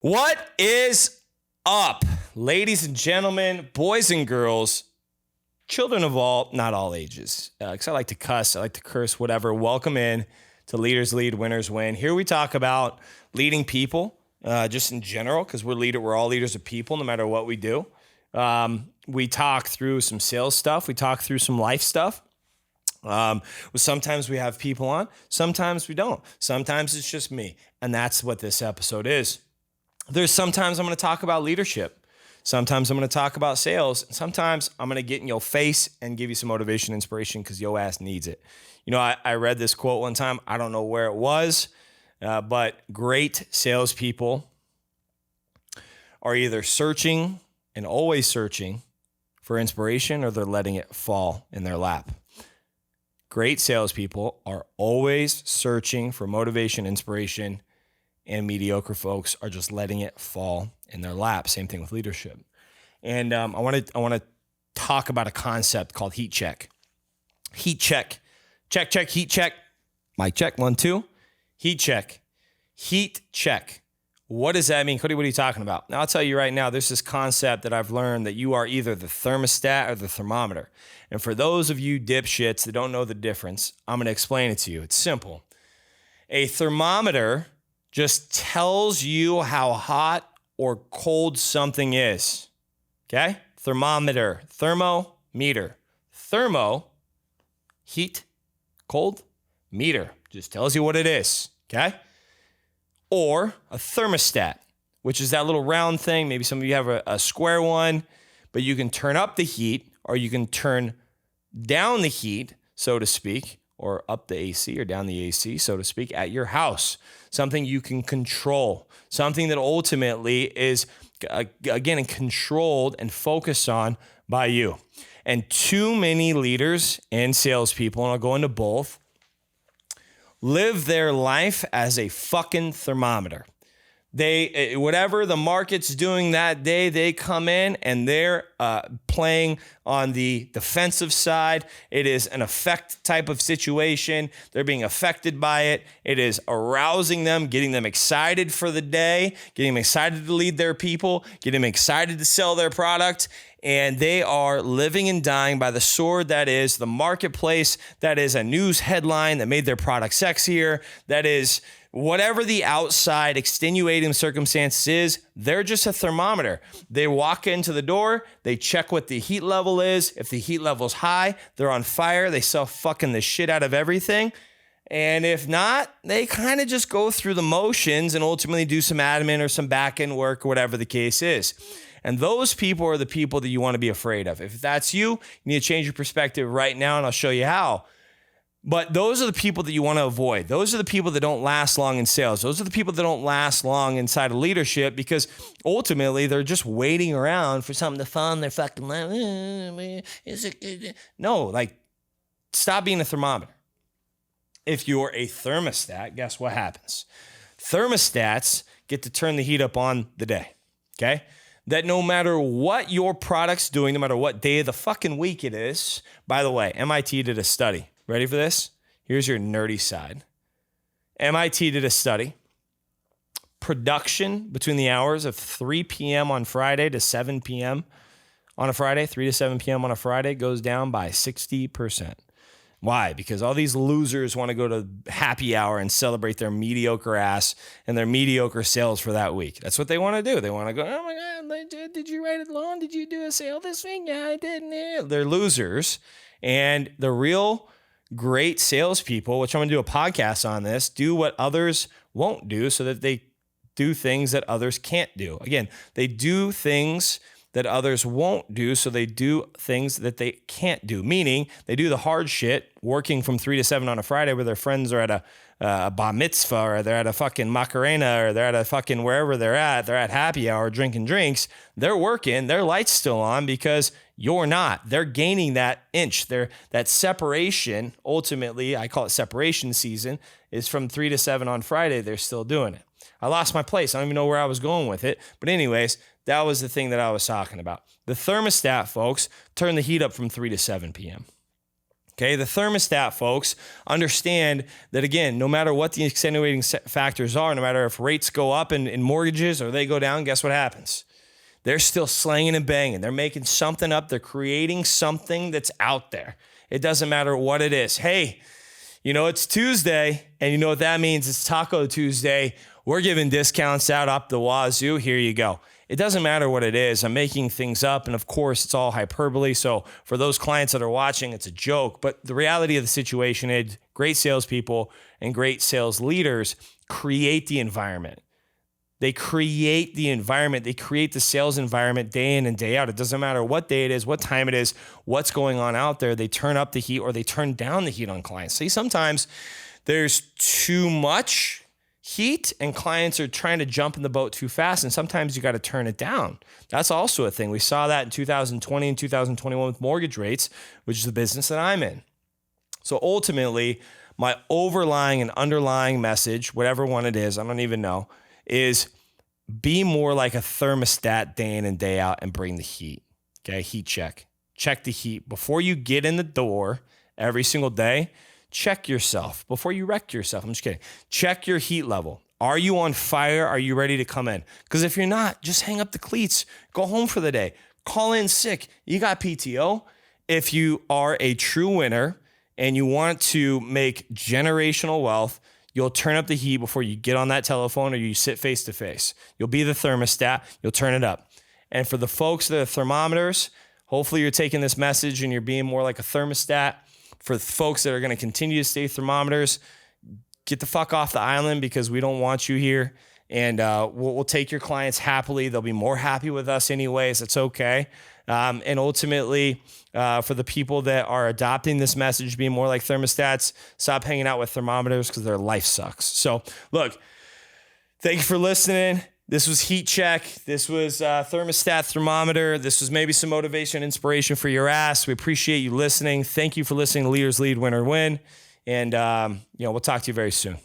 What is up, ladies and gentlemen, boys and girls, children of all, not all ages, because I like to cuss, I like to curse, whatever. Welcome in to Leaders Lead, Winners Win. Here we talk about leading people, just in general, because we're all leaders of people, no matter what we do. We talk through some sales stuff. We talk through some life stuff. Sometimes we have people on, sometimes we don't. Sometimes it's just me, and that's what this episode is. There's sometimes I'm going to talk about leadership. Sometimes I'm going to talk about sales. And sometimes I'm going to get in your face and give you some motivation, inspiration, because your ass needs it. You know, I read this quote one time. I don't know where it was, but great salespeople are either searching and always searching for inspiration, or they're letting it fall in their lap. Great salespeople are always searching for motivation, inspiration, and mediocre folks are just letting it fall in their lap. Same thing with leadership. And I want to talk about a concept called heat check. Heat check. Check, check, heat check. Mic check, 1, 2. Heat check. Heat check. What does that mean? Cody, what are you talking about? Now, I'll tell you right now, there's this concept that I've learned that you are either the thermostat or the thermometer. And for those of you dipshits that don't know the difference, I'm going to explain it to you. It's simple. A thermometer just tells you how hot or cold something is. Okay? Thermometer, thermometer. Thermo, heat, cold, meter, just tells you what it is. Okay? Or a thermostat, which is that little round thing. Maybe some of you have a square one, but you can turn up the heat or you can turn down the heat, so to speak, or up the AC or down the AC, so to speak, at your house. Something you can control, something that ultimately is, again, controlled and focused on by you. And too many leaders and salespeople, and I'll go into both, live their life as a fucking thermometer. They, whatever the market's doing that day, they come in and they're playing on the defensive side. It is an effect type of situation. They're being affected by it. It is arousing them, getting them excited for the day, getting them excited to lead their people, getting them excited to sell their product. And they are living and dying by the sword that is the marketplace, that is a news headline that made their product sexier, that is whatever the outside extenuating circumstances is. They're just a thermometer. They walk into the door, they check what the heat level is. If the heat level's high, they're on fire. They sell fucking the shit out of everything. And if not, they kind of just go through the motions and ultimately do some admin or some back-end work or whatever the case is. And those people are the people that you want to be afraid of. If that's you, you need to change your perspective right now, and I'll show you how. But those are the people that you want to avoid. Those are the people that don't last long in sales. Those are the people that don't last long inside of leadership, because ultimately they're just waiting around for something to fall in their fucking lap. No, like, stop being a thermometer. If you're a thermostat, guess what happens? Thermostats get to turn the heat up on the day, okay? That no matter what your product's doing, no matter what day of the fucking week it is. By the way, MIT did a study. Ready for this? Here's your nerdy side. MIT did a study. Production between the hours of 3 p.m. on Friday to 7 p.m. on a Friday, 3 to 7 p.m. on a Friday, goes down by 60%. Why? Because all these losers want to go to happy hour and celebrate their mediocre ass and their mediocre sales for that week. That's what they want to do. They want to go, oh my God, did you write a loan? Did you do a sale this week? Yeah, I did. They're losers. And the real great salespeople, which I'm going to do a podcast on this, do what others won't do so that they do things that others can't do. Again, they do things that others won't do, so they do things that they can't do. Meaning, they do the hard shit, working from 3 to 7 on a Friday where their friends are at a bar mitzvah, or they're at a fucking Macarena, or they're at a fucking wherever they're at happy hour drinking drinks. They're working, their light's still on because you're not. They're gaining that inch. That separation, ultimately, I call it separation season, is from 3 to 7 on Friday. They're still doing it. I lost my place. I don't even know where I was going with it. But anyways, that was the thing that I was talking about. The thermostat, folks, turn the heat up from 3 to 7 p.m. Okay, the thermostat, folks, understand that, again, no matter what the extenuating factors are, no matter if rates go up in mortgages or they go down, guess what happens? They're still slanging and banging. They're making something up. They're creating something that's out there. It doesn't matter what it is. Hey, it's Tuesday, and you know what that means? It's Taco Tuesday. We're giving discounts out up the wazoo. Here you go. It doesn't matter what it is. I'm making things up, and of course, it's all hyperbole. So for those clients that are watching, it's a joke. But the reality of the situation is great salespeople and great sales leaders create the environment. They create the environment. They create the sales environment day in and day out. It doesn't matter what day it is, what time it is, what's going on out there. They turn up the heat or they turn down the heat on clients. See, sometimes there's too much heat and clients are trying to jump in the boat too fast, and sometimes you got to turn it down. That's also a thing. We saw that in 2020 and 2021 with mortgage rates, which is the business that I'm in. So ultimately, my overlying and underlying message, whatever one it is, I don't even know, is be more like a thermostat day in and day out and bring the heat. Okay, heat check. Check the heat. Before you get in the door every single day, check yourself before you wreck yourself. I'm just kidding. Check your heat level. Are you on fire? Are you ready to come in? Because if you're not, just hang up the cleats. Go home for the day. Call in sick. You got PTO. If you are a true winner and you want to make generational wealth, you'll turn up the heat before you get on that telephone or you sit face to face. You'll be the thermostat. You'll turn it up. And for the folks that are thermometers, hopefully you're taking this message and you're being more like a thermostat. For folks that are going to continue to stay thermometers, get the fuck off the island because we don't want you here. And we'll take your clients happily. They'll be more happy with us anyways. It's okay. And ultimately, for the people that are adopting this message, being more like thermostats, stop hanging out with thermometers because their life sucks. So look, thank you for listening. This was Heat Check. This was Thermostat Thermometer. This was maybe some motivation, inspiration for your ass. We appreciate you listening. Thank you for listening to Leaders Lead, Winner Win. And we'll talk to you very soon.